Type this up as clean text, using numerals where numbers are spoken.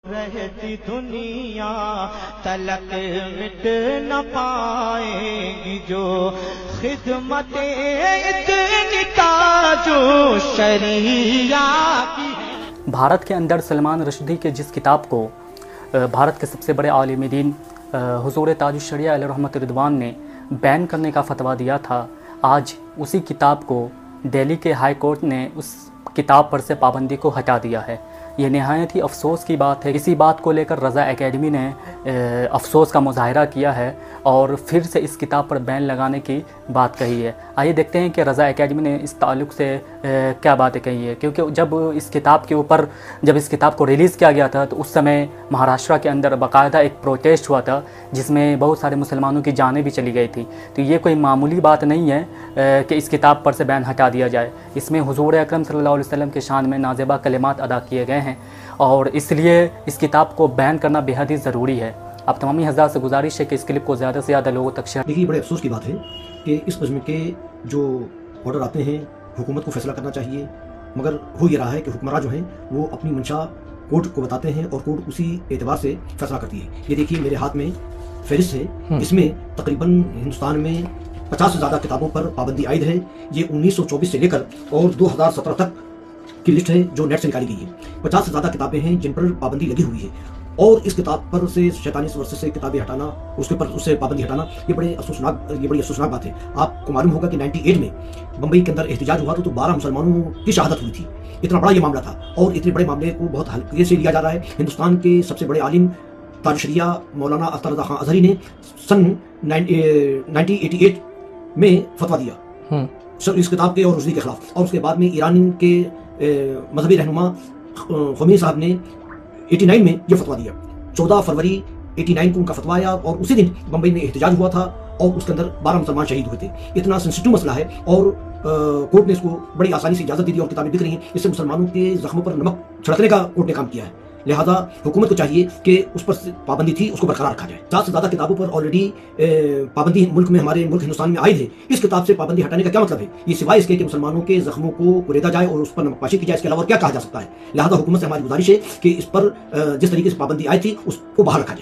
रहती दुनिया तलक मिट न पाएगी जो खिदमत इतनी ताजो शरिया की। भारत के अंदर सलमान रुश्दी के जिस किताब को भारत के सबसे बड़े आलिम दीन हुजूर ताजुश शरिया अलैहि रहमत रिदवान ने बैन करने का फतवा दिया था, आज उसी किताब को दिल्ली के हाई कोर्ट ने उस किताब पर से पाबंदी को हटा दिया है। ये नहायत ही अफसोस की बात है। इसी बात को लेकर रज़ा एकेडमी ने अफसोस का मुजाहरा किया है और फिर से इस किताब पर बैन लगाने की बात कही है। आइए देखते हैं कि रज़ा एकेडमी ने इस ताल्लुक़ से क्या बातें कही है, क्योंकि जब इस किताब को रिलीज़ किया गया था तो उस समय महाराष्ट्र के अंदर बाकायदा एक प्रोटेस्ट हुआ था जिसमें बहुत सारे मुसलमानों की जानें भी चली गई थी। तो ये कोई मामूली बात नहीं है कि इस किताब पर से बैन हटा दिया जाए। इसमें हुजूर अकरम सल्लल्लाहु अलैहि वसल्लम के शान में नाज़िबा कलिमात अदा किए गए हैं और इसलिए इस किताब को बैन करना बेहद ही ज़रूरी है। अब तमामी हज़रात से गुजारिश है कि इस क्लिप को ज़्यादा से ज़्यादा लोगों तक शेयर। देखिए, बड़े अफसोस की बात है कि इस किस्म के जो ऑर्डर आते हैं हुकूमत को फैसला करना चाहिए, मगर हो ये रहा है कि हुक्मरान जो हैं वो अपनी मंशा कोर्ट को बताते हैं और कोर्ट उसी एतबार से फैसला करती है। ये देखिए, मेरे हाथ में फहरिस्त है, इसमें तकरीबन हिंदुस्तान में 50 से ज़्यादा किताबों पर पाबंदी आयद है। ये 1924 से लेकर और 2017 तक की लिस्ट है जो नेट से निकाली गई है। 50 से ज़्यादा किताबें हैं जिन पर पाबंदी लगी हुई है और इस किताब पर से शैतानी वर्ष से किताबें हटाना, उससे पाबंदी हटाना, ये बड़ी अफसोसनाक बात है। आपको मालूम होगा कि 98 में बम्बई के अंदर एहतजाज हुआ तो 12 मुसलमानों की शहादत हुई थी। इतना बड़ा ये मामला था और इतने बड़े मामले को बहुत हल्के से लिया जा रहा है। हिंदुस्तान के सबसे बड़े आलिम ताजुश शरिया मौलाना अख्तर रज़ा खान अज़हरी ने सन 1988 में फतवा दिया इस किताब के और रुश्दी के खिलाफ, और उसके बाद में ईरान के मजहबी रहनुमा ख़ुमैनी साहब ने 89 में ये फतवा दिया। 14 फरवरी 89 को उनका फतवा आया और उसी दिन बम्बई में एहतजाज हुआ था और उसके अंदर 12 मुसलमान शहीद हुए थे। इतना सेंसिटिव मसला है और कोर्ट ने इसको बड़ी आसानी से इजाज़त दे दी और किताबें बिक रही हैं। इससे मुसलमानों के जख्मों पर नमक छिड़कने का कोर्ट ने काम किया है। लिहाजा हुकूमत को चाहिए कि उस पर पाबंदी थी उसको बरकरार रखा जाए। 7 से ज़्यादा किताबों पर ऑलरेडी पाबंदी हमारे मुल्क हिंदुस्तान में आयद है। इस किताब से पाबंदी हटाने का क्या मतलब है? ये सिवाय इसके कि मुसलमानों के जख्मों को कुरेदा जाए और उस पर नमकपाशी की जाए, इसके अलावा क्या कहा जा सकता है? लिहाजा हुकूमत से हमारी गुजारिश है कि इस पर जिस तरीके से पाबंदी आई थी उसको बहाल रखा जाए।